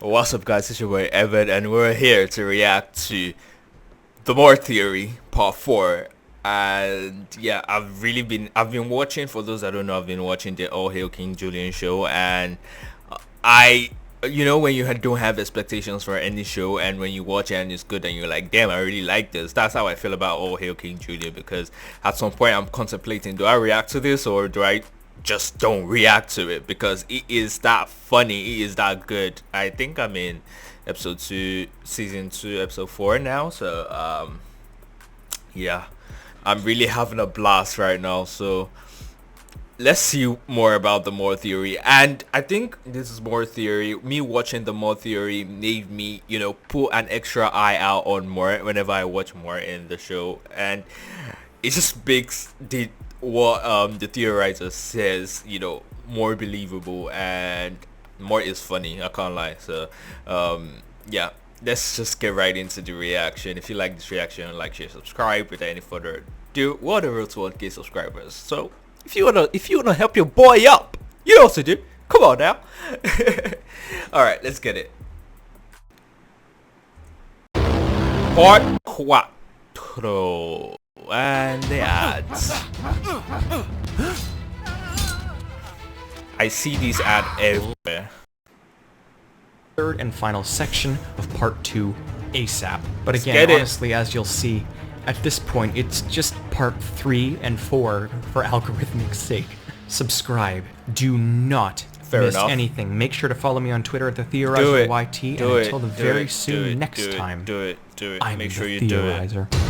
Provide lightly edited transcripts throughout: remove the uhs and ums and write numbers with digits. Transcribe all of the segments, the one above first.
What's up, guys? It's your boy Evan, and we're here to react to the Mort theory part 4. And yeah, I've been watching. For those that don't know, I've been watching the All Hail King Julian show, and I when you don't have expectations for any show, and when you watch it and it's good and you're like, damn, I really like this. That's how I feel about All Hail King Julian, because at some point I'm contemplating, do I react to this or do I just don't react to it, because it is that funny, it is that good. I think I'm in episode 2, season 2, episode 4 now, so yeah, I'm really having a blast right now. So let's see more about the More theory. And I think this is More theory. Me watching the More theory made me, put an extra eye out on More whenever I watch More in the show, and it just makes what the theorizer says, more believable, and More is funny. I can't lie. So yeah, let's just get right into the reaction. If you like this reaction, like, share, subscribe. Without any further ado, we're on the road to 1K subscribers. So if you wanna help your boy up, you know what to do. Come on now. All right, let's get it. Part 4 and the ads. I see these ads everywhere. Third and final section of part 2 ASAP. But again, honestly, as you'll see, at this point, it's just part 3 and 4 for algorithmic sake. Subscribe. Do not miss anything. Make sure to follow me on Twitter at thetheorizer YT, and until the very soon next time, do it. I'm Make sure you theorizer. do it.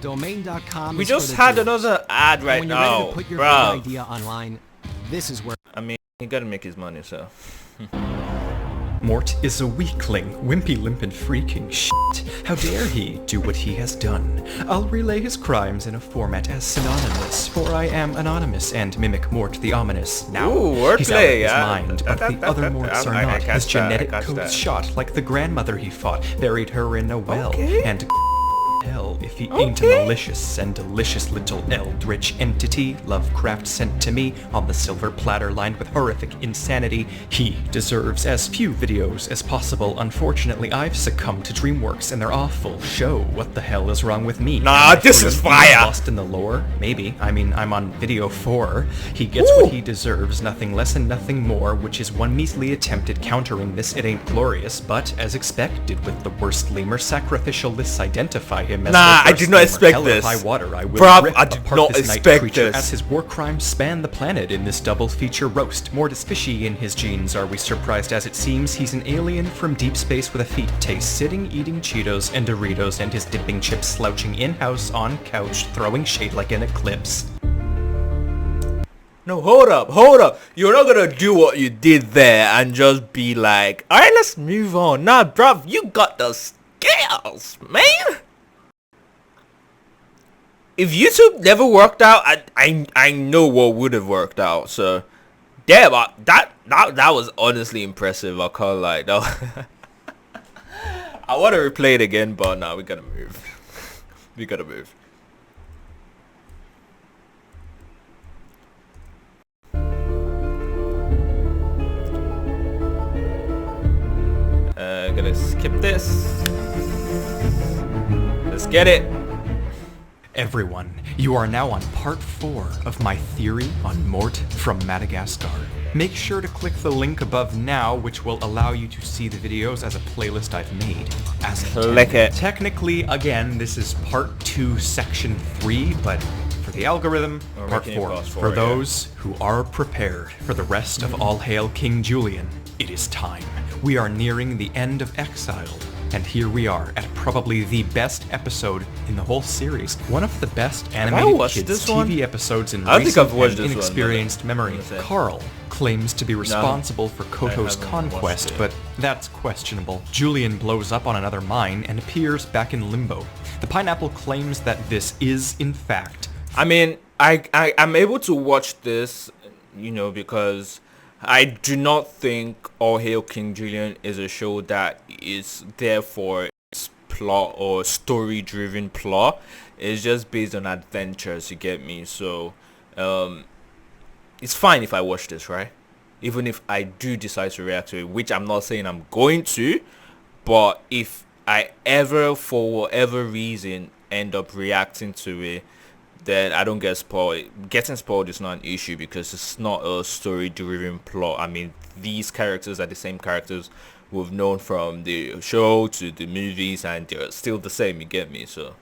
Domain.com. We just had another ad right now, to put your bro. idea online, this is where. I mean, you gotta make his money, so. Mort is a weakling, wimpy, limp, and freaking shit. How dare he do what he has done? I'll relay his crimes in a format as synonymous, for I am anonymous and mimic Mort the ominous. Now, he's out of his mind, but the other Morts are not. His genetic code's shot like the grandmother he fought, buried her in a well, and hell if he ain't a malicious and delicious little eldritch entity Lovecraft sent to me on the silver platter lined with horrific insanity. He deserves as few videos as possible. Unfortunately, I've succumbed to DreamWorks and their awful show. What the hell is wrong with me? Nah, this is fire! Lost in the lore? Maybe. I mean, I'm on video 4. He gets what he deserves, nothing less and nothing more, which is one measly attempt at countering this It Ain't Glorious, but as expected, with the worst lemur sacrificialists identify him as I did not expect this. High water, I will Bruv, rip I did apart not this night expect creature this. as his war crimes span the planet in this double feature roast. Mort is fishy in his genes, are we surprised? As it seems, he's an alien from deep space with a feet taste, sitting eating Cheetos and Doritos and his dipping chips, slouching in-house on couch, throwing shade like an eclipse. No, hold up. You're not gonna do what you did there and just be like, alright, let's move on. Nah, bruv, you got the skills, man. If YouTube never worked out, I know what would have worked out. So, damn, that was honestly impressive. I can't lie. No. I want to replay it again, but nah, we gotta move. We gotta move. Gonna skip this. Let's get it. Everyone, you are now on part 4 of my theory on Mort from Madagascar. Make sure to click the link above now, which will allow you to see the videos as a playlist I've made. As click it. Technically, again, this is part 2, section 3, but for the algorithm, part 4. For those who are prepared for the rest of All Hail King Julian, it is time. We are nearing the end of Exiled, and here we are at probably the best episode in the whole series. One of the best animated kids TV episodes in recent and inexperienced memory. Carl claims to be responsible for Koto's conquest, but that's questionable. Julian blows up on another mine and appears back in limbo. The pineapple claims that this is, in fact... I mean, I'm able to watch this, because I do not think All Hail King Julian is a show that is there for its plot or story-driven plot. It's just based on adventures, you get me? So, it's fine if I watch this, right? even if I do decide to react to it, which I'm not saying I'm going to, but if I ever, for whatever reason, end up reacting to it, then I don't get spoiled. Getting spoiled is not an issue because it's not a story-driven plot. I mean, these characters are the same characters we've known from the show to the movies, and they're still the same, you get me? So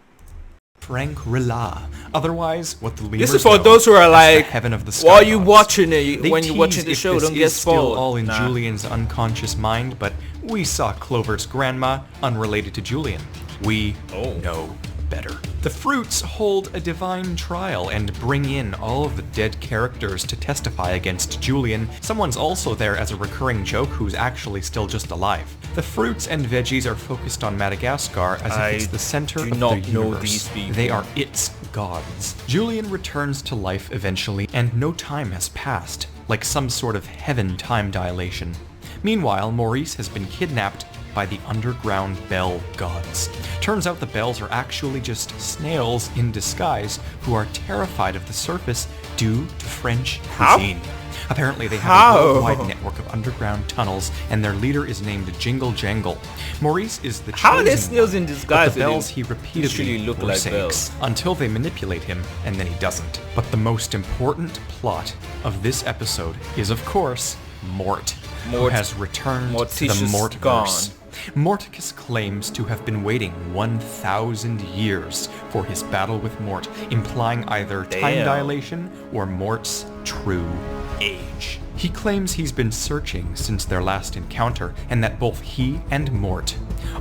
Frank-Rilla. Otherwise, what the lemurs this is for know those who are as the like, heaven of the why are you sky gods. watching it? They When you're watching tease the if show, this don't get is still spoiled. all in Nah. Julian's unconscious mind, but we saw Clover's grandma, unrelated to Julian. We know better. The fruits hold a divine trial and bring in all of the dead characters to testify against Julian. Someone's also there as a recurring joke who's actually still just alive. The fruits and veggies are focused on Madagascar as if it's the center do of not the know universe. these people. They are its gods. Julian returns to life eventually, and no time has passed, like some sort of heaven time dilation. Meanwhile, Maurice has been kidnapped by the underground bell gods. Turns out the bells are actually just snails in disguise who are terrified of the surface due to French cuisine. Apparently they have a worldwide network of underground tunnels, and their leader is named Jingle Jangle. Maurice is the How are they chosen snails one, in disguise? but the bells he repeatedly literally look like forsakes bells. until they manipulate him, and then he doesn't. But the most important plot of this episode is, of course, Mort, who Mort. has returned to the Morticious Mortverse. gone. Morticus claims to have been waiting 1,000 years for his battle with Mort, implying either time Damn. dilation or Mort's true age. He claims he's been searching since their last encounter, and that both he and Mort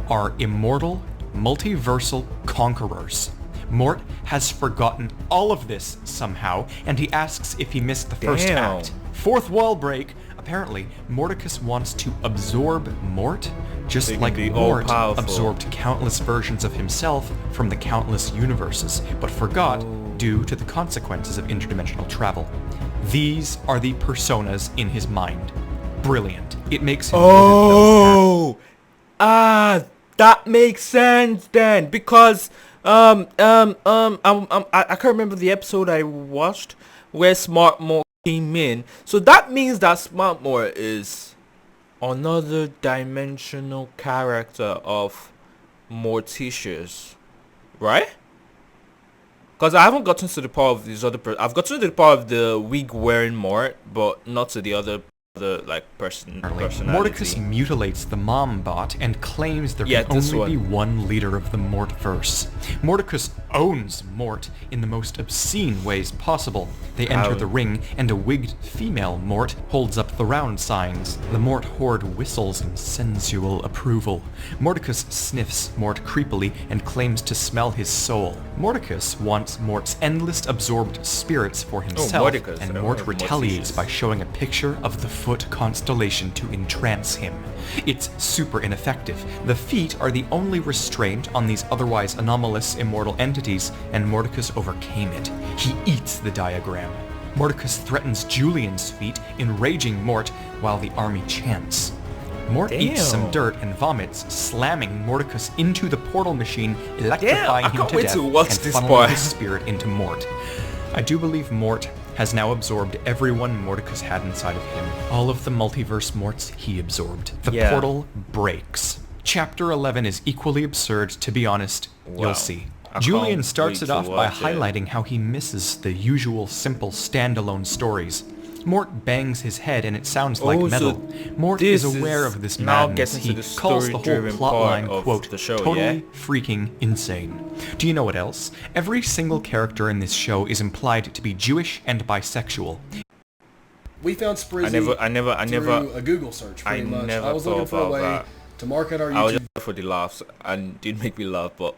are immortal, multiversal conquerors. Mort has forgotten all of this somehow, and he asks if he missed the first Damn. act. Fourth wall break. Apparently, Morticus wants to absorb Mort, just So he can like be Mort all-powerful. absorbed countless versions of himself from the countless universes, but forgot due to the consequences of interdimensional travel. These are the personas in his mind. Brilliant. It makes him live Oh, that makes sense then, because I can't remember the episode I watched where Smart Mort came in. So that means that Smart Mort is another dimensional character of Morticious, right? Because I haven't gotten to the part of these other I've gotten to the part of the wig wearing Mort, but not to the other like personality. Morticus mutilates the mom bot and claims there Yeah, can this only one. be one leader of the Mortverse. Morticus owns Mort in the most obscene ways possible. They enter the ring, and a wigged female Mort holds up the round signs. The Mort horde whistles in sensual approval. Morticus sniffs Mort creepily and claims to smell his soul. Morticus wants Mort's endless absorbed spirits for himself, Morticus. and I Mort heard retaliates Morticious. by showing a picture of the foot constellation to entrance him. It's super ineffective. The feet are the only restraint on these otherwise anomalous immortal entities, and Morticus overcame it. He eats the diagram. Morticus threatens Julian's feet, enraging Mort while the army chants. Mort eats some Damn. dirt and vomits, slamming Morticus into the portal machine, electrifying I him can't to wait death to watch and this funneling part. his spirit into Mort. I do believe Mort has now absorbed everyone Morticus had inside of him. All of the multiverse Morts he absorbed. The Yeah. portal breaks. Chapter 11 is equally absurd, to be honest. Wow. You'll see. I Julian can't starts wait it to off by watch it. highlighting how he misses the usual simple standalone stories. Mort bangs his head and it sounds like Oh, metal. so Mort is this aware is of this now madness. getting to He the calls the whole story-driven plot part line, of quote, the show, totally yeah? freaking insane. Do you know what else? Every single character in this show is implied to be Jewish and bisexual. We found Sprizzy I never through a Google search, pretty much. never I was looking thought for a about way that. to market our I was YouTube. just there for the laughs and it did make me laugh, but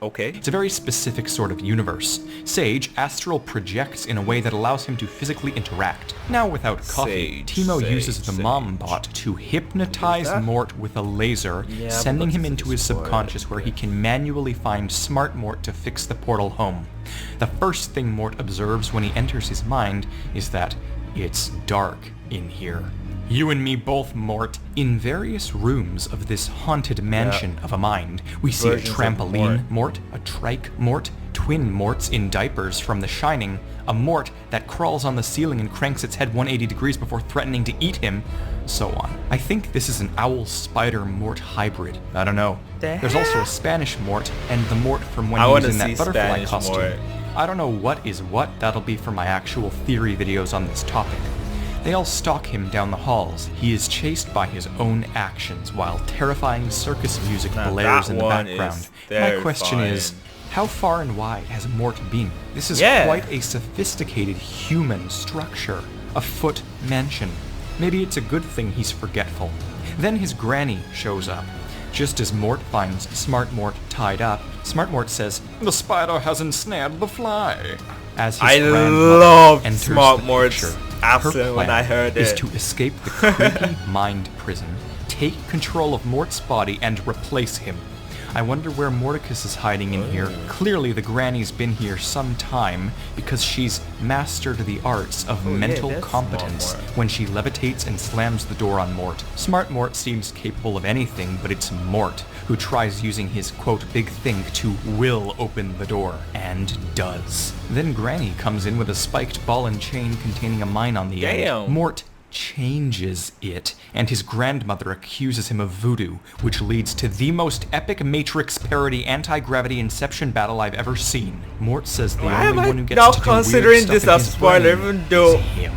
okay. It's a very specific sort of universe. Sage astral projects in a way that allows him to physically interact. Now without coffee, Timo uses the mom bot to hypnotize that? Mort with a laser, Yeah, but sending him this into is his for- subconscious where he can manually find smart Mort to fix the portal home. The first thing Mort observes when he enters his mind is that it's dark in here. You and me both, Mort. In various rooms of this haunted mansion of a mind, we see a Versions of trampoline Mort, a trike Mort, twin Morts in diapers from The Shining, a Mort that crawls on the ceiling and cranks its head 180 degrees before threatening to eat him, so on. I think this is an owl-spider-Mort hybrid. I don't know. There's also a Spanish Mort, and the Mort from when he was in that butterfly Spanish costume. Mort. I don't know what is what, that'll be for my actual theory videos on this topic. They all stalk him down the halls. He is chased by his own actions while terrifying circus music blares in the background. My question is, how far and wide has Mort been? This is quite a sophisticated human structure. A foot mansion. Maybe it's a good thing he's forgetful. Then his granny shows up. Just as Mort finds Smart Mort tied up, Smart Mort says, "The spider has ensnared the fly." As his I grandmother love enters Smart the Mort's picture, accent her when I plan heard is it. to escape the creepy mind prison, take control of Mort's body, and replace him. I wonder where Mordecus is hiding in here. Clearly the granny's been here some time because she's mastered the arts of mental that's competence Smart Mort. when she levitates and slams the door on Mort. Smart Mort seems capable of anything, but it's Mort who tries using his, quote, big think to will open the door, and does. Then Granny comes in with a spiked ball and chain containing a mine on the end. Damn. Mort changes it, and his grandmother accuses him of voodoo, which leads to the most epic Matrix parody anti-gravity Inception battle I've ever seen. Mort says the Why am only I one who gets now to do weird considering stuff this in a his spoiler, brain even though- is him.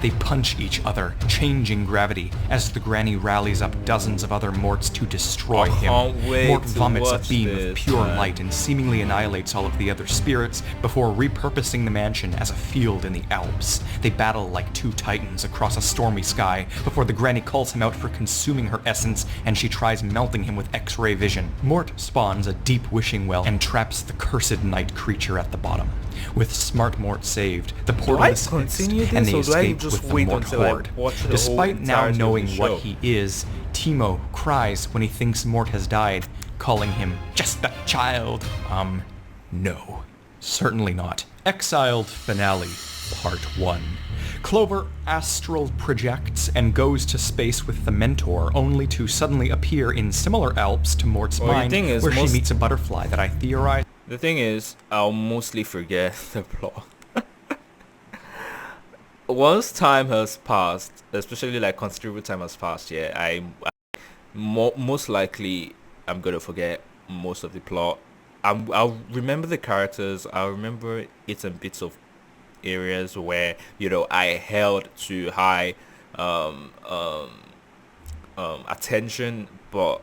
They punch each other, changing gravity, as the granny rallies up dozens of other Morts to destroy him. can't wait Mort to vomits a watch beam this, of pure man. light and seemingly annihilates all of the other spirits before repurposing the mansion as a field in the Alps. They battle like two titans across a stormy sky before the granny calls him out for consuming her essence and she tries melting him with X-ray vision. Mort spawns a deep wishing well and traps the cursed night creature at the bottom. With Smart Mort saved, the portal I is fixed, continue and this, they or do I escape just with the wait Mort until I horde. watch the whole Despite now entirety of the knowing what show? he is, Timo cries when he thinks Mort has died, calling him just a child. No. Certainly not. Exiled Finale, Part 1. Clover astral projects and goes to space with the Mentor, only to suddenly appear in similar Alps to Mort's Well, the mind, thing is, where she most- meets a butterfly that I theorize. The thing is, I'll mostly forget the plot. Once time has passed, especially like considerable time has passed, most likely I'm gonna forget most of the plot. I'll remember the characters. I'll remember bits and bits of areas where I held to high attention, but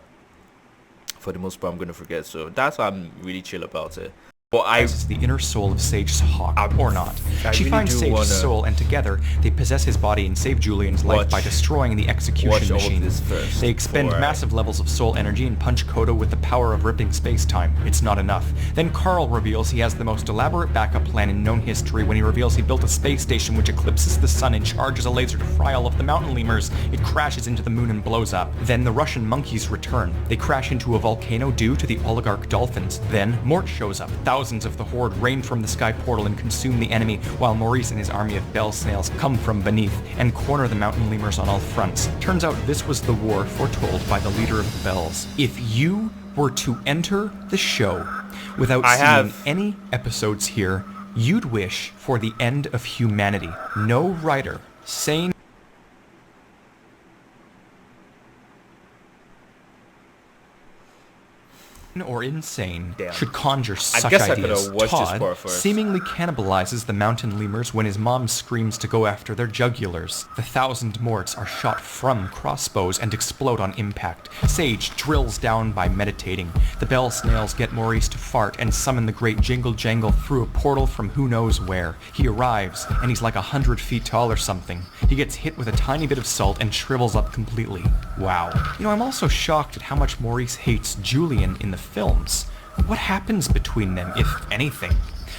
for the most part I'm gonna forget. So that's why I'm really chill about it. But Is the inner soul of Sage's hawk, or not. I She really finds do Sage's wanna soul, and together they possess his body and save Julian's life watch- by destroying the watch execution all of machine. this first They expend before I- massive levels of soul energy and punch Kodo with the power of ripping space-time. It's not enough. Then Carl reveals he has the most elaborate backup plan in known history when he reveals he built a space station which eclipses the sun and charges a laser to fry all of the mountain lemurs. It crashes into the moon and blows up. Then the Russian monkeys return. They crash into a volcano due to the oligarch dolphins. Then Mort shows up. Thousands of the horde rain from the sky portal and consume the enemy, while Maurice and his army of bell snails come from beneath and corner the mountain lemurs on all fronts. Turns out this was the war foretold by the leader of the bells. If you were to enter the show without seeing any episodes here, you'd wish for the end of humanity. No writer, sane or insane Damn. should conjure such guess I ideas. could've watched this Todd part first. seemingly cannibalizes the mountain lemurs when his mom screams to go after their jugulars. The 1,000 Morts are shot from crossbows and explode on impact. Sage drills down by meditating. The bell snails get Maurice to fart and summon the great Jingle Jangle through a portal from who knows where. He arrives, and he's like 100 feet tall or something. He gets hit with a tiny bit of salt and shrivels up completely. Wow. I'm also shocked at how much Maurice hates Julian in the films. What happens between them, if anything?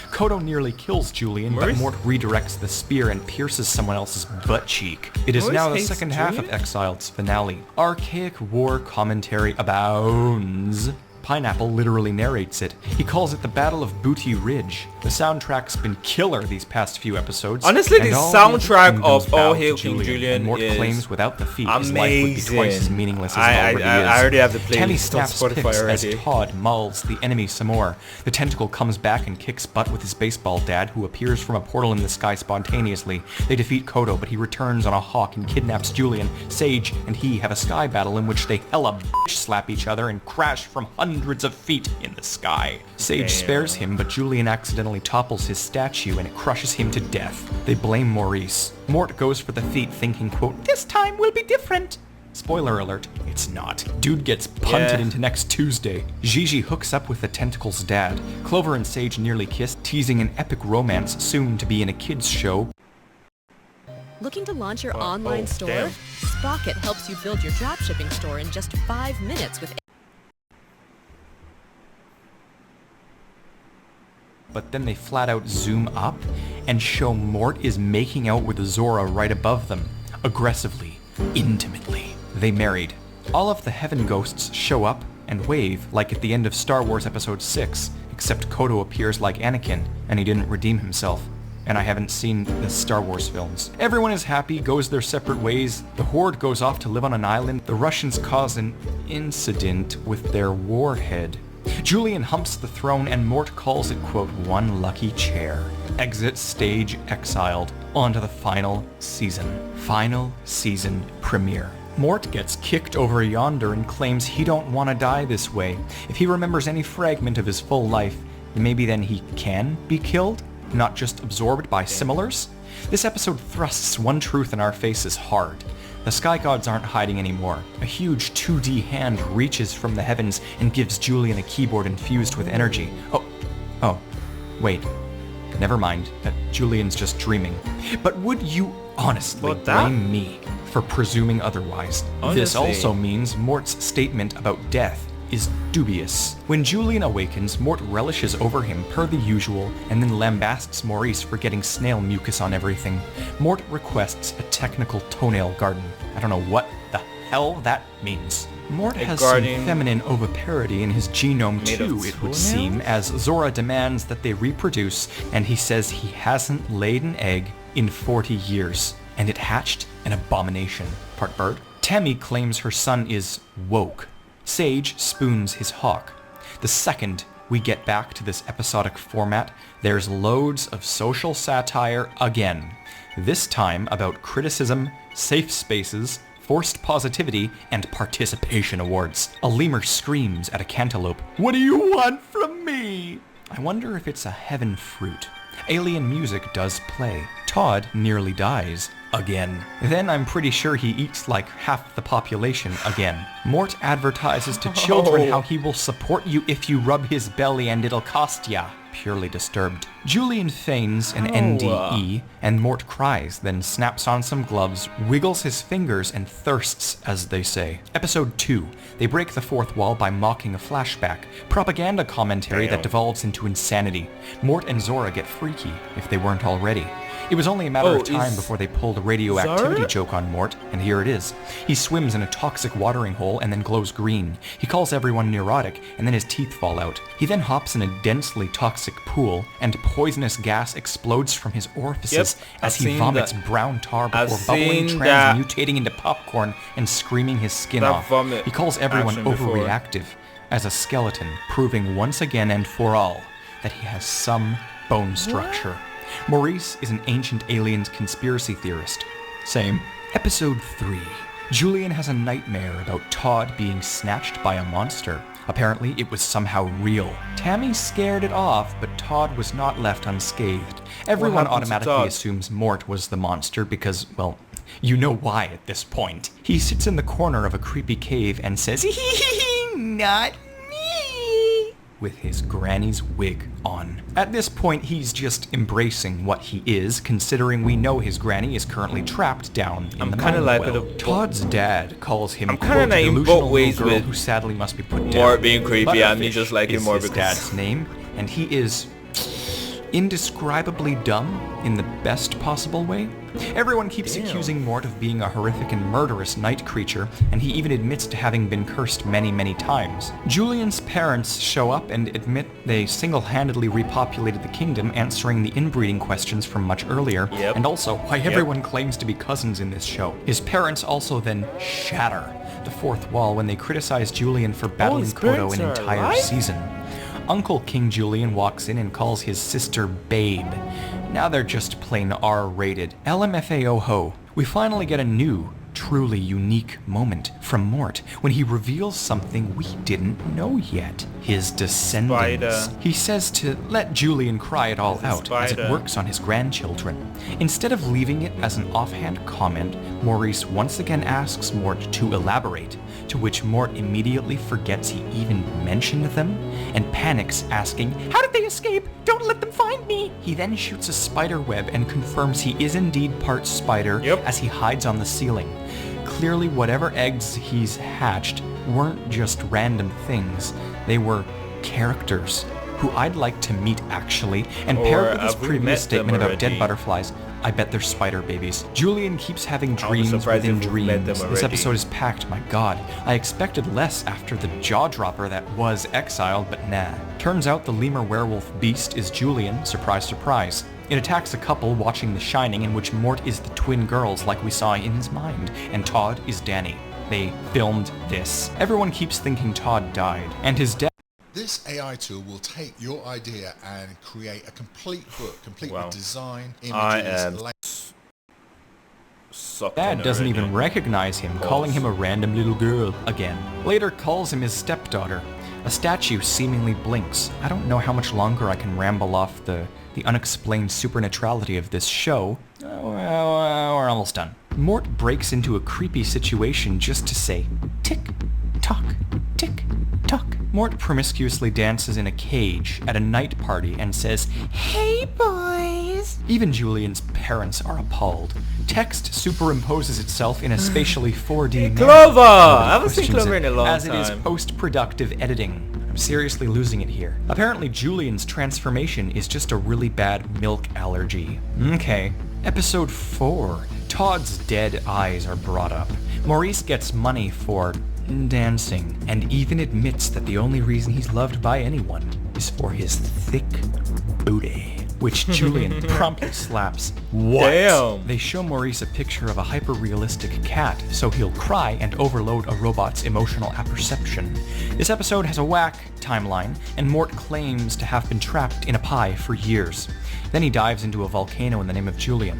Kodo nearly kills Julian, but Mort redirects the spear and pierces someone else's butt cheek. It is Maurice now the hates second half of Julian? Exiled's finale. Archaic war commentary abounds. Pineapple literally narrates it. He calls it the Battle of Booty Ridge. The soundtrack's been killer these past few episodes. Honestly, and the all soundtrack kingdoms of bow All to Hail King Julian and Mort is claims without the feat his life would be twice as amazing. meaningless as it I already is. already have the Tammy playlist on snaps Spotify pics already. as Todd mauls the enemy some more. The tentacle comes back and kicks butt with his baseball dad, who appears from a portal in the sky spontaneously. They defeat Kodo, but he returns on a hawk and kidnaps Julian. Sage and he have a sky battle in which they hella bitch slap each other and crash from hundreds of feet in the sky. Sage spares him, but Julian accidentally topples his statue and it crushes him to death. They blame Maurice. Mort goes for the feat thinking, quote, "This time will be different." Spoiler alert, it's not. Dude gets punted into next Tuesday. Gigi hooks up with the tentacle's dad. Clover and Sage nearly kiss, teasing an epic romance soon to be in a kids show. Looking to launch your online store? damn. Sprocket helps you build your dropshipping store in just 5 minutes with... But then they flat out zoom up and show Mort is making out with Zora right above them. Aggressively. Intimately. They married. All of the heaven ghosts show up and wave like at the end of Star Wars Episode 6, except Kodo appears like Anakin and he didn't redeem himself. And I haven't seen the Star Wars films. Everyone is happy, goes their separate ways. The Horde goes off to live on an island. The Russians cause an incident with their warhead. Julian humps the throne and Mort calls it, quote, "one lucky chair." Exit stage exiled. On to the final season. Final season premiere. Mort gets kicked over yonder and claims he don't want to die this way. If he remembers any fragment of his full life, maybe then he can be killed? Not just absorbed by similars? This episode thrusts one truth in our faces hard. The sky gods aren't hiding anymore. A huge 2D hand reaches from the heavens and gives Julian a keyboard infused with energy. Wait. Never mind. Julian's just dreaming. But would you honestly blame me for presuming otherwise? This also means Mort's statement about death is dubious. When Julian awakens, Mort relishes over him per the usual and then lambasts Maurice for getting snail mucus on everything. Mort requests a technical toenail garden. I don't know what the hell that means. Mort has some feminine oviparity in his genome too, it would seem, as Zora demands that they reproduce, and he says he hasn't laid an egg in 40 years, and it hatched an abomination. Part bird. Tammy claims her son is woke. Sage spoons his hawk. The second we get back to this episodic format, there's loads of social satire again. This time about criticism, safe spaces, forced positivity, and participation awards. A lemur screams at a cantaloupe, "What do you want from me?" I wonder if it's a heaven fruit. Alien music does play. Todd nearly dies. Again. Then I'm pretty sure he eats like half the population again. Mort advertises to children how he will support you if you rub his belly and it'll cost ya. Purely disturbed. Julian feigns an NDE, and Mort cries, then snaps on some gloves, wiggles his fingers, and thirsts, as they say. Episode 2. They break the fourth wall by mocking a flashback. Propaganda commentary that devolves into insanity. Mort and Zora get freaky, if they weren't already. It was only a matter of time before they pulled a radioactivity joke on Mort, and here it is. He swims in a toxic watering hole and then glows green. He calls everyone neurotic, and then his teeth fall out. He then hops in a densely toxic pool, and poisonous gas explodes from his orifices as he vomits brown tar before bubbling, transmutating into popcorn and screaming his skin off. He calls everyone overreactive as a skeleton, proving once again and for all that he has some bone structure. Maurice is an ancient aliens conspiracy theorist. Same. Episode 3. Julian has a nightmare about Todd being snatched by a monster. Apparently, it was somehow real. Tammy scared it off, but Todd was not left unscathed. Everyone automatically assumes Mort was the monster because, well, you know why at this point. He sits in the corner of a creepy cave and says, "Not me," with his granny's wig on. At this point, he's just embracing what he is, considering we know his granny is currently trapped down in the mind well. Todd's dad calls him, quote, "delusional little girl who sadly must be put down." Mort being creepy and me just liking is more his because dad's name, and he is indescribably dumb in the best possible way. Everyone keeps accusing Mort of being a horrific and murderous night creature, and he even admits to having been cursed many, many times. Julian's parents show up and admit they single-handedly repopulated the kingdom, answering the inbreeding questions from much earlier, and also why everyone claims to be cousins in this show. His parents also then shatter the fourth wall when they criticize Julian for battling Kodo an entire season. Uncle King Julian walks in and calls his sister Babe. Now they're just plain R-rated. LMFAO-ho. We finally get a new, truly unique moment from Mort when he reveals something we didn't know yet. His descendants. He says to let Julian cry it all out as it works on his grandchildren. Instead of leaving it as an offhand comment, Maurice once again asks Mort to elaborate, to which Mort immediately forgets he even mentioned them and panics, asking, "How did they escape? Don't let them find me!" He then shoots a spider web and confirms he is indeed part spider as he hides on the ceiling. Clearly, whatever eggs he's hatched weren't just random things. They were characters who I'd like to meet actually, and paired with his previous statement about dead butterflies, I bet they're spider babies. Julian keeps having dreams within dreams. This episode is packed, my god. I expected less after the jaw-dropper that was exiled, but nah. Turns out the lemur werewolf beast is Julian, surprise surprise. It attacks a couple watching The Shining in which Mort is the twin girls like we saw in his mind, and Todd is Danny. They filmed this. Everyone keeps thinking Todd died, and his death. This AI tool will take your idea and create a complete book, complete with design, images, Dad doesn't even recognize him, calling him a random little girl again. Later calls him his stepdaughter. A statue seemingly blinks. I don't know how much longer I can ramble off the unexplained supernaturality of this show. We're almost done. Mort breaks into a creepy situation just to say, tick-tock, tick-tock. Mort promiscuously dances in a cage at a night party and says, "Hey boys!" Even Julian's parents are appalled. Text superimposes itself in a spatially 4D manner. Clover! I haven't seen Clover in a long time. As it is post-productive editing. I'm seriously losing it here. Apparently Julian's transformation is just a really bad milk allergy. Okay. Episode 4. Todd's dead eyes are brought up. Maurice gets money for dancing, and even admits that the only reason he's loved by anyone is for his thick booty, which Julian promptly slaps. What? Damn. They show Maurice a picture of a hyper-realistic cat, so he'll cry and overload a robot's emotional apperception. This episode has a whack timeline, and Mort claims to have been trapped in a pie for years. Then he dives into a volcano in the name of Julian.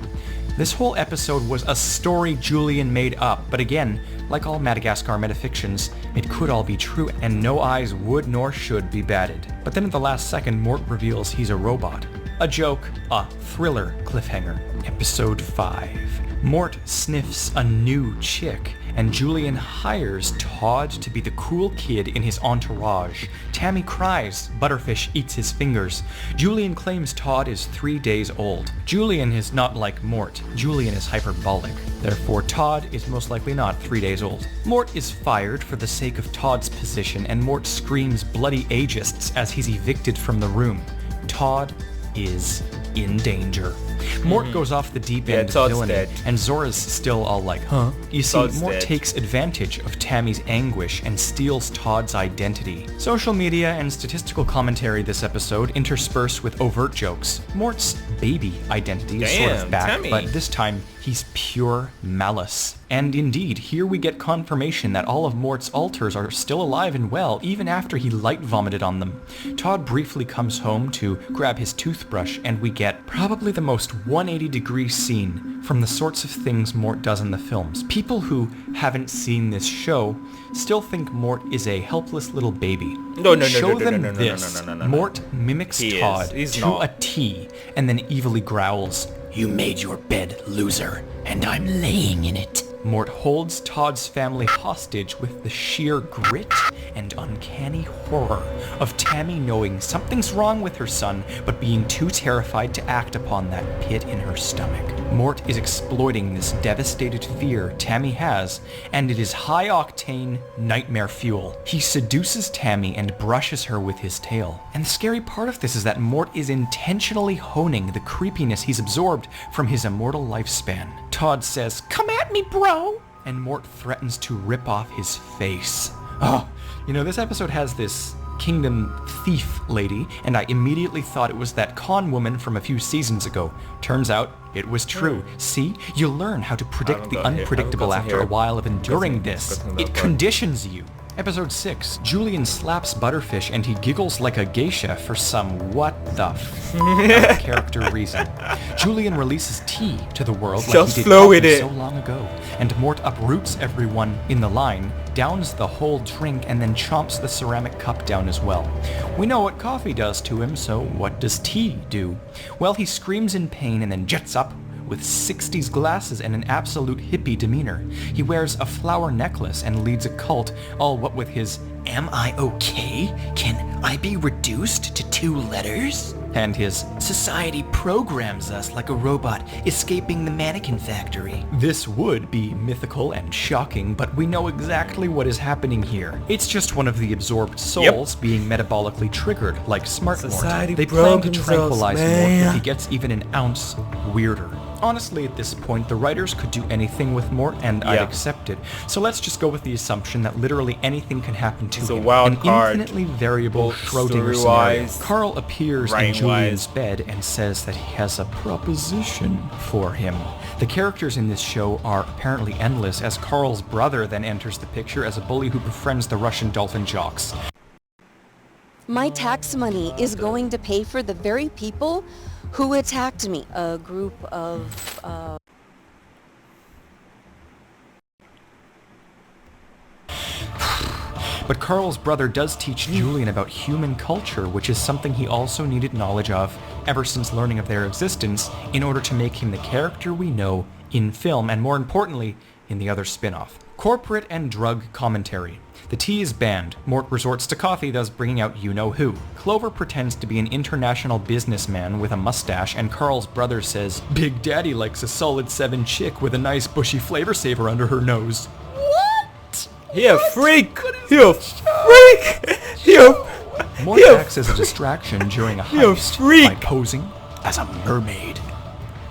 This whole episode was a story Julian made up, but again, like all Madagascar metafictions, it could all be true, and no eyes would nor should be batted. But then at the last second, Mort reveals he's a robot. A joke, a thriller cliffhanger. Episode 5. Mort sniffs a new chick, and Julian hires Todd to be the cool kid in his entourage. Tammy cries, Butterfish eats his fingers. Julian claims Todd is 3 days old. Julian is not like Mort. Julian is hyperbolic. Therefore, Todd is most likely not 3 days old. Mort is fired for the sake of Todd's position, and Mort screams bloody ageists as he's evicted from the room. Todd is in danger. Mort goes off the deep end Todd's villainy, dead. and Zora's still all like, huh? You see, Todd's Mort dead. takes advantage of Tammy's anguish and steals Todd's identity. Social media and statistical commentary this episode interspersed with overt jokes. Mort's baby identity is sort of Damn, back, Tammy. but this time he's pure malice. And indeed, here we get confirmation that all of Mort's alters are still alive and well, even after he light vomited on them. Todd briefly comes home to grab his toothbrush, and we get probably the most 180-degree scene from the sorts of things Mort does in the films. People who haven't seen this show still think Mort is a helpless little baby. Show them this. Mort mimics He Todd is. He's to not. a T, and then evilly growls, "You made your bed, loser, and I'm laying in it." Mort holds Todd's family hostage with the sheer grit and uncanny horror of Tammy knowing something's wrong with her son, but being too terrified to act upon that pit in her stomach. Mort is exploiting this devastated fear Tammy has, and it is high-octane nightmare fuel. He seduces Tammy and brushes her with his tail. And the scary part of this is that Mort is intentionally honing the creepiness he's absorbed from his immortal lifespan. Todd says, "Come at me, bro!" And Mort threatens to rip off his face. Oh, this episode has this kingdom thief lady, and I immediately thought it was that con woman from a few seasons ago. Turns out, it was true. See? You learn how to predict the unpredictable after a while of enduring this. It conditions you. Episode 6. Julian slaps Butterfish and he giggles like a geisha for some what the character reason. Julian releases tea to the world like he did coffee so long ago, and Mort uproots everyone in the line, downs the whole drink, and then chomps the ceramic cup down as well. We know what coffee does to him, so what does tea do? Well, he screams in pain and then jets up with 60s glasses and an absolute hippie demeanor. He wears a flower necklace and leads a cult, all what with his "Am I okay? Can I be reduced to 2 letters?" and his "Society programs us like a robot escaping the mannequin factory." This would be mythical and shocking, but we know exactly what is happening here. It's just one of the absorbed souls being metabolically triggered, like Smart Mort. They plan to tranquilize Mort if he gets even an ounce weirder. Honestly, at this point, the writers could do anything with Mort, and I'd accept it. So let's just go with the assumption that literally anything can happen to him. An infinitely variable Schrodinger scenario. Carl appears in Julian's bed and says that he has a proposition for him. The characters in this show are apparently endless, as Carl's brother then enters the picture as a bully who befriends the Russian dolphin jocks. My tax money is going to pay for the very people who attacked me. A group of, But Carl's brother does teach Julian about human culture, which is something he also needed knowledge of ever since learning of their existence in order to make him the character we know in film, and more importantly, in the other spin-off. Corporate and drug commentary. The tea is banned. Mort resorts to coffee, thus bringing out you-know-who. Clover pretends to be an international businessman with a mustache, and Carl's brother says, "Big Daddy likes a solid 7 chick with a nice bushy flavor saver under her nose." What? He a freak! He a freak! Mort acts as a distraction during a heist by posing as a mermaid.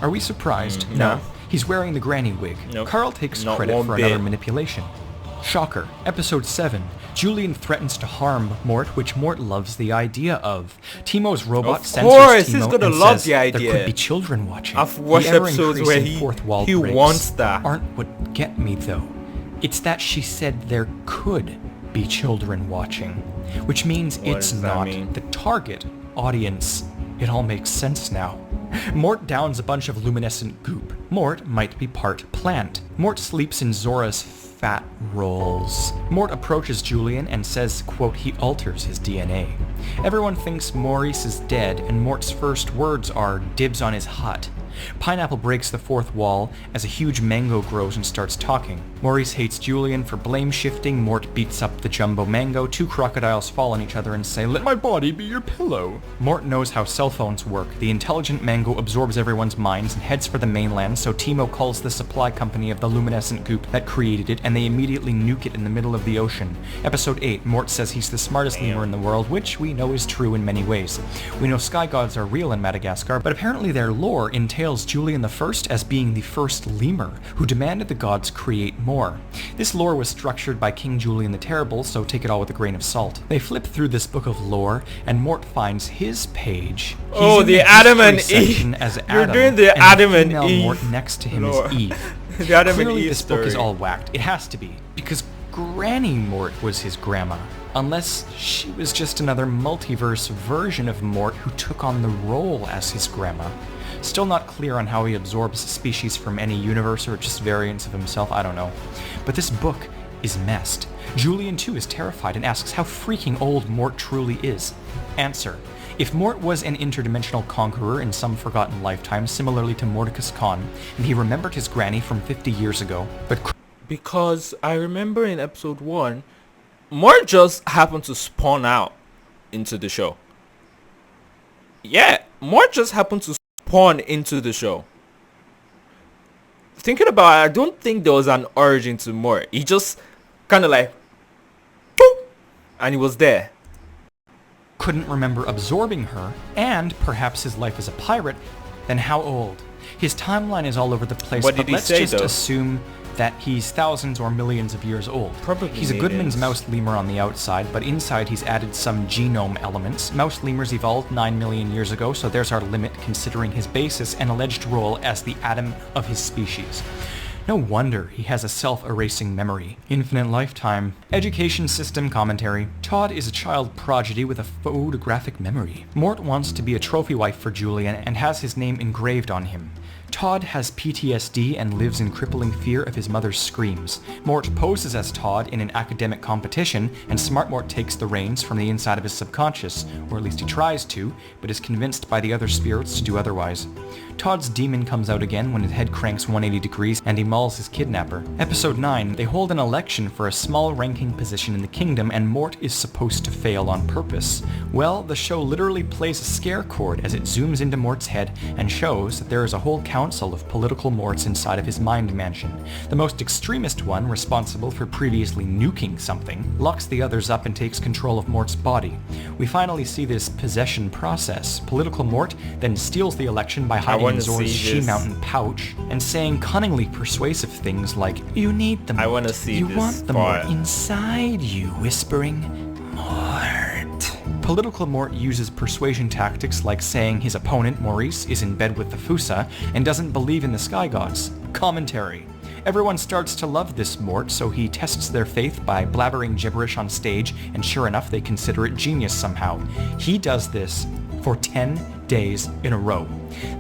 Are we surprised? No. He's wearing the granny wig. Carl takes credit for another manipulation. Shocker. Episode 7. Julian threatens to harm Mort, which Mort loves the idea of. Timo's robot censors Timo and says there could be children watching. I've watched episodes where he wants that. Aren't what get me though. It's that she said there could be children watching, which means it's not the target audience. It all makes sense now. Mort downs a bunch of luminescent goop. Mort might be part plant. Mort sleeps in Zora's fat rolls. Mort approaches Julian and says, quote, he alters his DNA. Everyone thinks Maurice is dead, and Mort's first words are dibs on his hut. Pineapple breaks the fourth wall as a huge mango grows and starts talking. Maurice hates Julian for blame shifting. Mort beats up the jumbo mango. 2 crocodiles fall on each other and say, "Let my body be your pillow." Mort knows how cell phones work. The intelligent mango absorbs everyone's minds and heads for the mainland, so Timo calls the supply company of the luminescent goop that created it, and they immediately nuke it in the middle of the ocean. Episode 8, Mort says he's the smartest lemur in the world, which we know is true in many ways. We know sky gods are real in Madagascar, but apparently their lore entails Julian the First as being the first lemur, who demanded the gods create more. This lore was structured by King Julian the Terrible, so take it all with a grain of salt. They flip through this book of lore, and Mort finds his page. He's the Adam and Eve. As You're Adam, doing the Adam and Eve. Mort next to him lore. is Eve. The Adam Clearly and Eve this story. book is all whacked. It has to be, because Granny Mort was his grandma. Unless she was just another multiverse version of Mort who took on the role as his grandma. Still not clear on how he absorbs species from any universe or just variants of himself, I don't know. But this book is messed. Julian too is terrified and asks how freaking old Mort truly is. Answer. If Mort was an interdimensional conqueror in some forgotten lifetime, similarly to Mordecai Khan, and he remembered his granny from 50 years ago, but because I remember in episode 1, Mort just happened to spawn out into the show. Yeah, Mort just happened to spawn into the show. Thinking about it, I don't think there was an origin to Mort. He just kind of like, boop, and he was there. Couldn't remember absorbing her, and perhaps his life as a pirate, then how old? His timeline is all over the place, What did but he let's say, just though? assume that he's thousands or millions of years old. Probably He's a Goodman's mouse lemur on the outside, but inside he's added some genome elements. Mouse lemurs evolved 9 million years ago, so there's our limit considering his basis and alleged role as the atom of his species. No wonder he has a self-erasing memory. Infinite lifetime. Education system commentary. Todd is a child prodigy with a photographic memory. Mort wants to be a trophy wife for Julian and has his name engraved on him. Todd has PTSD and lives in crippling fear of his mother's screams. Mort poses as Todd in an academic competition, and Smart Mort takes the reins from the inside of his subconscious, or at least he tries to, but is convinced by the other spirits to do otherwise. Todd's demon comes out again when his head cranks 180 degrees and he mauls his kidnapper. Episode 9, they hold an election for a small ranking position in the kingdom and Mort is supposed to fail on purpose. Well, the show literally plays a scare chord as it zooms into Mort's head and shows that there is a whole council of political Morts inside of his mind mansion. The most extremist one, responsible for previously nuking something, locks the others up and takes control of Mort's body. We finally see this possession process. Political Mort then steals the election by hiding in Zor's she-mountain pouch and saying cunningly persuasive things like, "You need the Mort. I wanna see you this want the part. Mort inside you," whispering, "Mort." Political Mort uses persuasion tactics like saying his opponent, Maurice, is in bed with the Fusa and doesn't believe in the sky gods. Commentary. Everyone starts to love this Mort, so he tests their faith by blabbering gibberish on stage, and sure enough, they consider it genius somehow. He does this for 10 days in a row.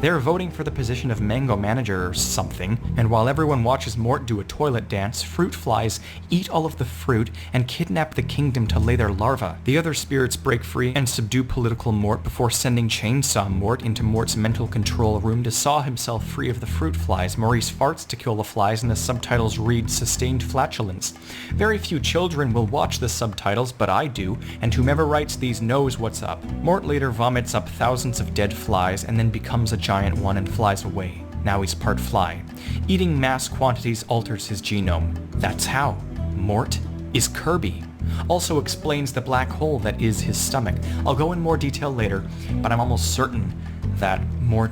They're voting for the position of mango manager or something, and while everyone watches Mort do a toilet dance, fruit flies eat all of the fruit and kidnap the kingdom to lay their larvae. The other spirits break free and subdue political Mort before sending Chainsaw Mort into Mort's mental control room to saw himself free of the fruit flies. Maurice farts to kill the flies and the subtitles read "sustained flatulence." Very few children will watch the subtitles, but I do, and whomever writes these knows what's up. Mort later vomits up thousands of dead flies and then becomes a giant one and flies away. Now he's part fly. Eating mass quantities alters his genome. That's how. Mort is Kirby. Also explains the black hole that is his stomach. I'll go in more detail later, but I'm almost certain that Mort,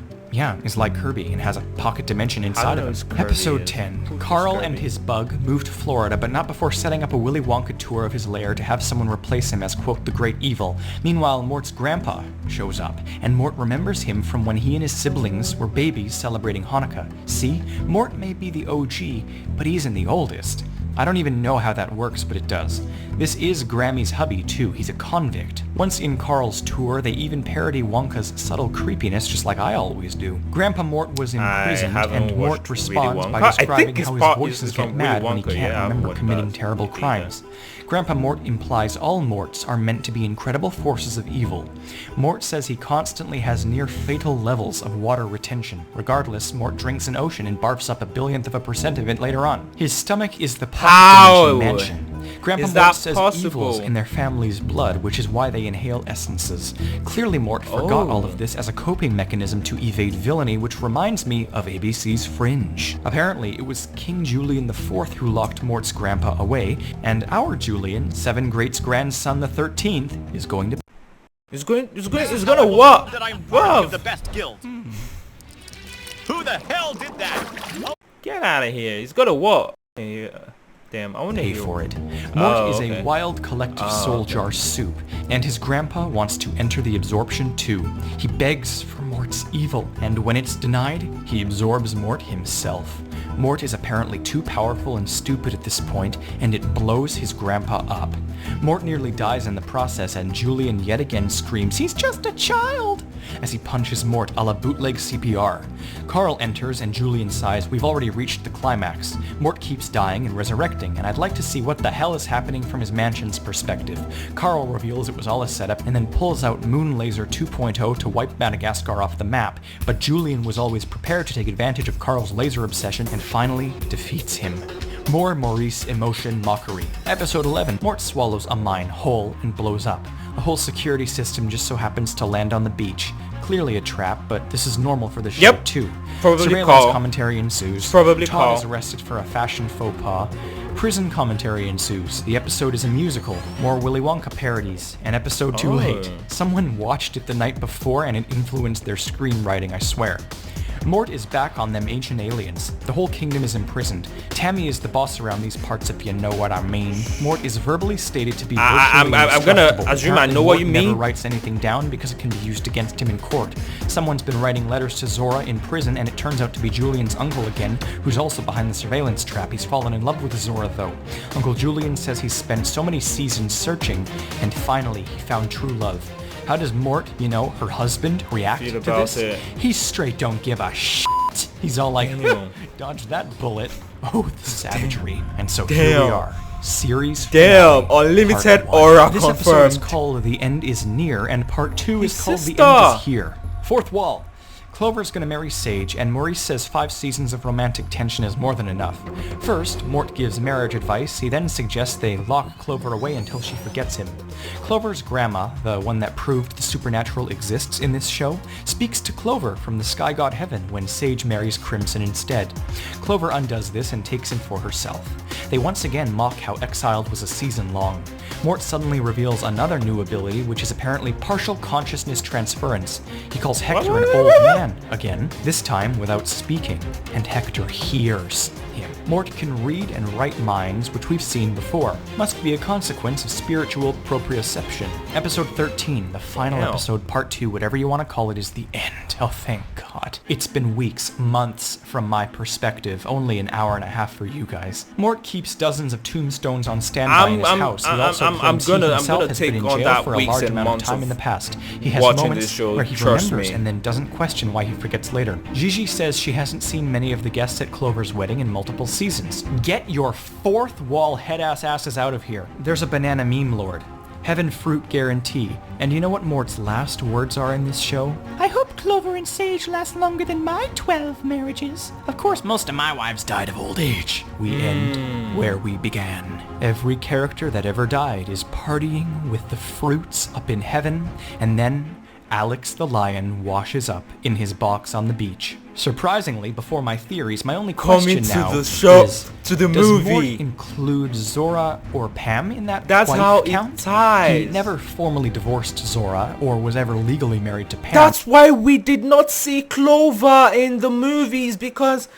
is like Kirby and has a pocket dimension inside of him. Episode 10. Carl and his bug move to Florida, but not before setting up a Willy Wonka tour of his lair to have someone replace him as, quote, the great evil. Meanwhile, Mort's grandpa shows up, and Mort remembers him from when he and his siblings were babies celebrating Hanukkah. See, Mort may be the OG, but he isn't the oldest. I don't even know how that works, but it does. This is Grammy's hubby, too. He's a convict. Once in Carl's tour, they even parody Wonka's subtle creepiness, just like I always do. Grandpa Mort was imprisoned, and Mort responds by describing how his voices get mad when he can't remember committing terrible crimes. Grandpa Mort implies all Morts are meant to be incredible forces of evil. Mort says he constantly has near-fatal levels of water retention. Regardless, Mort drinks an ocean and barfs up 1/1000% of it later on. His stomach is the pocket dimension mansion. Grandpa Mort says evil's in their family's blood, which is why they inhale essences. Clearly Mort forgot all of this as a coping mechanism to evade villainy, which reminds me of ABC's Fringe. Apparently, it was King Julian IV who locked Mort's grandpa away, and our Julian, Seven Greats grandson the 13th, is going to... He's gonna what? That I'm worthy of the best guild. Who the hell did that? Get out of here. He's gonna what? Damn, I want to pay for it. Mort is a wild collective soul jar soup, and his grandpa wants to enter the absorption too. He begs for Mort's evil, and when it's denied, he absorbs Mort himself. Mort is apparently too powerful and stupid at this point, and it blows his grandpa up. Mort nearly dies in the process, and Julian yet again screams, "He's just a child!" as he punches Mort a la bootleg CPR. Carl enters, and Julian sighs, "We've already reached the climax." Mort keeps dying and resurrecting, and I'd like to see what the hell is happening from his mansion's perspective. Carl reveals it was all a setup, and then pulls out Moon Laser 2.0 to wipe Madagascar off the map, but Julian was always prepared to take advantage of Carl's laser obsession and finally defeats him. More Maurice emotion mockery. Episode 11, Mort swallows a mine whole and blows up. A whole security system just so happens to land on the beach. Clearly a trap, but this is normal for the show too. Probably Surveillance call. commentary ensues. Probably Todd call. is arrested for a fashion faux pas. Prison commentary ensues. The episode is a musical. More Willy Wonka parodies. An episode too late. Someone watched it the night before and it influenced their screenwriting, I swear. Mort is back on them ancient aliens. The whole kingdom is imprisoned. Tammy is the boss around these parts, if you know what I mean. Mort is verbally stated to be I'm gonna assume I know what you mean. Never writes anything down because it can be used against him in court. Someone's been writing letters to Zora in prison, and it turns out to be Julian's uncle again, who's also behind the surveillance trap. He's fallen in love with Zora, though. Uncle Julian says he's spent so many seasons searching, and finally he found true love. How does Mort, you know, her husband, react to this? He straight don't give a shit. He's all like, dodge that bullet. Oh, the savagery. And so here we are. Series Damn, finale, unlimited part 1. aura This episode is confirmed. called The End is Near, and part 2 is called sister. The End is Here. Fourth wall. Clover's gonna marry Sage, and Maurice says 5 seasons of romantic tension is more than enough. First, Mort gives marriage advice. He then suggests they lock Clover away until she forgets him. Clover's grandma, the one that proved the supernatural exists in this show, speaks to Clover from the sky god heaven when Sage marries Crimson instead. Clover undoes this and takes him for herself. They once again mock how Exiled was a season long. Mort suddenly reveals another new ability, which is apparently partial consciousness transference. He calls Hector an old man again, this time without speaking, and Hector hears him. Mort can read and write minds, which we've seen before. Must be a consequence of spiritual proprioception. Episode 13, the final episode, part 2, whatever you want to call it, is the end. Oh, thank God. It's been weeks, months from my perspective, only an hour and a half for you guys. Mort keeps dozens of tombstones on standby in his house. He also claims he himself has been in jail for a large amount of time in the past. He has moments where he remembers and then doesn't question why he forgets later. Gigi says she hasn't seen many of the guests at Clover's wedding in multiple seasons. Get your fourth wall head-ass asses out of here. There's a banana meme lord. Heaven fruit guarantee. And you know what Mort's last words are in this show? I hope Clover and Sage last longer than my 12 marriages. Of course, most of my wives died of old age. We end where we began. Every character that ever died is partying with the fruits up in heaven, and then Alex the lion washes up in his box on the beach. Surprisingly, before my theories, my only question now is, does Mort include Zora or Pam in that That's wife how count? it ties. He never formally divorced Zora or was ever legally married to Pam. That's why we did not see Clover in the movies, because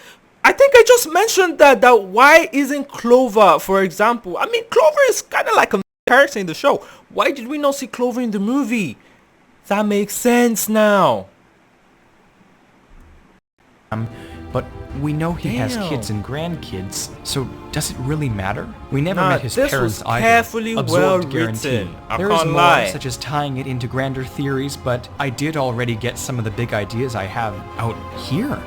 I think I just mentioned that why isn't Clover, for example, I mean, Clover is kind of like a character in the show. Why did we not see Clover in the movie? That makes sense now. But we know he has kids and grandkids, so does it really matter? We never met his parents either. Carefully Absorbed well guarantee. written. There is more, such as tying it into grander theories, but I did already get some of the big ideas I have out here.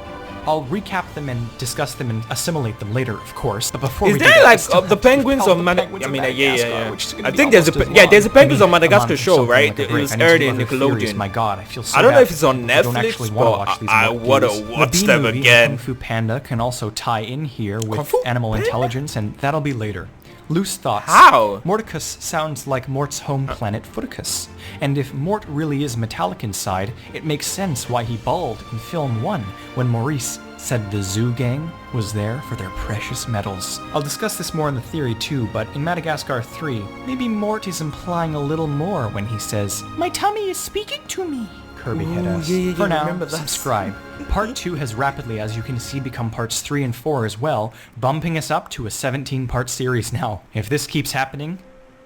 I'll recap them and discuss them and assimilate them later, of course. But before is we there do that, like the Penguins of Madagascar? I mean, yeah. I think there's a Penguins of Madagascar show, right? It was aired in Nickelodeon. My God, I feel so I don't know bad. if it's on Netflix, but I want to watch the them B-movie, again. Kung Fu Panda can also tie in here with Kung Fu animal Panda? intelligence, and that'll be later. Loose thoughts. How? Morticus sounds like Mort's home planet Footicus. And if Mort really is metallic inside, it makes sense why he bawled in film 1 when Maurice said the zoo gang was there for their precious metals. I'll discuss this more in the theory too, but in Madagascar 3, maybe Mort is implying a little more when he says, "My tummy is speaking to me." Kirby head ass. For now, subscribe. Part 2 has rapidly, as you can see, become parts 3 and 4 as well, bumping us up to a 17-part series now. If this keeps happening,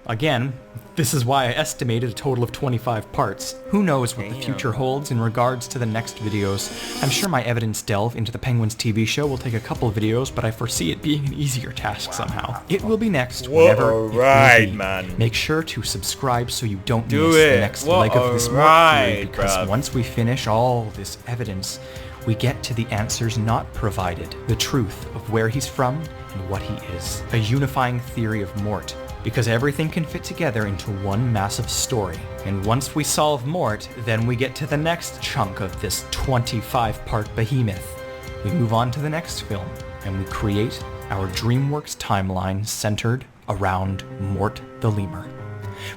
again, this is why I estimated a total of 25 parts. Who knows what the future holds in regards to the next videos. I'm sure my evidence delve into the Penguins TV show will take a couple videos, but I foresee it being an easier task somehow. It will be next, whenever it will be. Man. Make sure to subscribe so you don't miss the next leg of this Mort theory, because once we finish all this evidence, we get to the answers not provided, the truth of where he's from and what he is. A unifying theory of Mort, because everything can fit together into one massive story. And once we solve Mort, then we get to the next chunk of this 25-part behemoth. We move on to the next film, and we create our DreamWorks timeline centered around Mort the Lemur.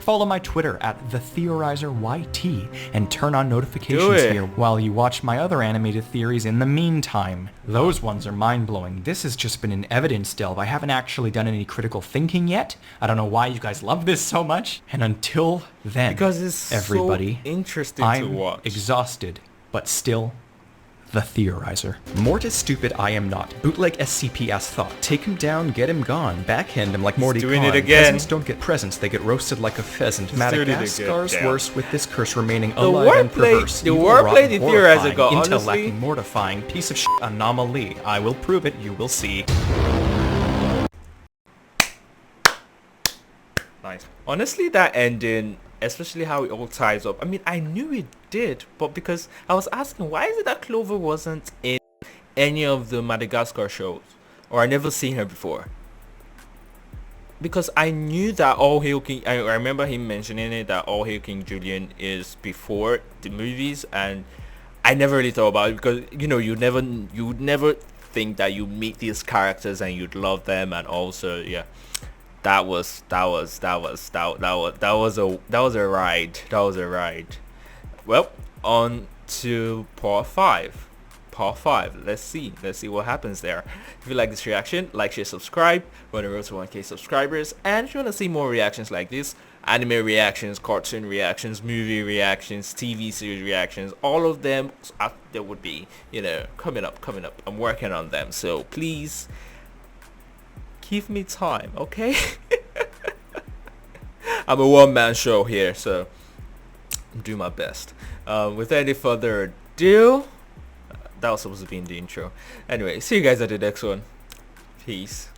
Follow my Twitter at thetheorizer and turn on notifications here while you watch my other animated theories in the meantime. Those ones are mind-blowing. This has just been an evidence delve. I haven't actually done any critical thinking yet. I don't know why you guys love this so much. And until then, because it's everybody, so interesting I'm to watch. Exhausted, but still the theorizer. Mort is stupid, I am not. Bootleg SCP as thought. Take him down, get him gone. Backhand him like Morty doing Khan. it again. Peasants don't get presents, they get roasted like a pheasant. Madagascar's Damn. worse with this curse remaining alive and perverse. The Evil, wordplay rotten, the theorizer got, horrifying, honestly. intellect mortifying, piece of shit anomaly. I will prove it, you will see. Nice. Honestly, that ending, especially how it all ties up. I mean, I knew it did, but because I was asking, why is it that Clover wasn't in any of the Madagascar shows, or I never seen her before? Because I knew that All Hail King. I remember him mentioning it, that All Hail King Julian is before the movies, and I never really thought about it because you would never think that you meet these characters and you'd love them, and also that was a ride. That was a ride. Well, on to part 5. Part 5. Let's see what happens there. If you like this reaction, like, share, subscribe. We're on the road to 1K subscribers. And if you want to see more reactions like this, anime reactions, cartoon reactions, movie reactions, TV series reactions, all of them, there would be, coming up. I'm working on them. So please give me time, okay? I'm a one-man show here, so I'm doing my best. With any further ado, that was supposed to be in the intro. Anyway, see you guys at the next one. Peace.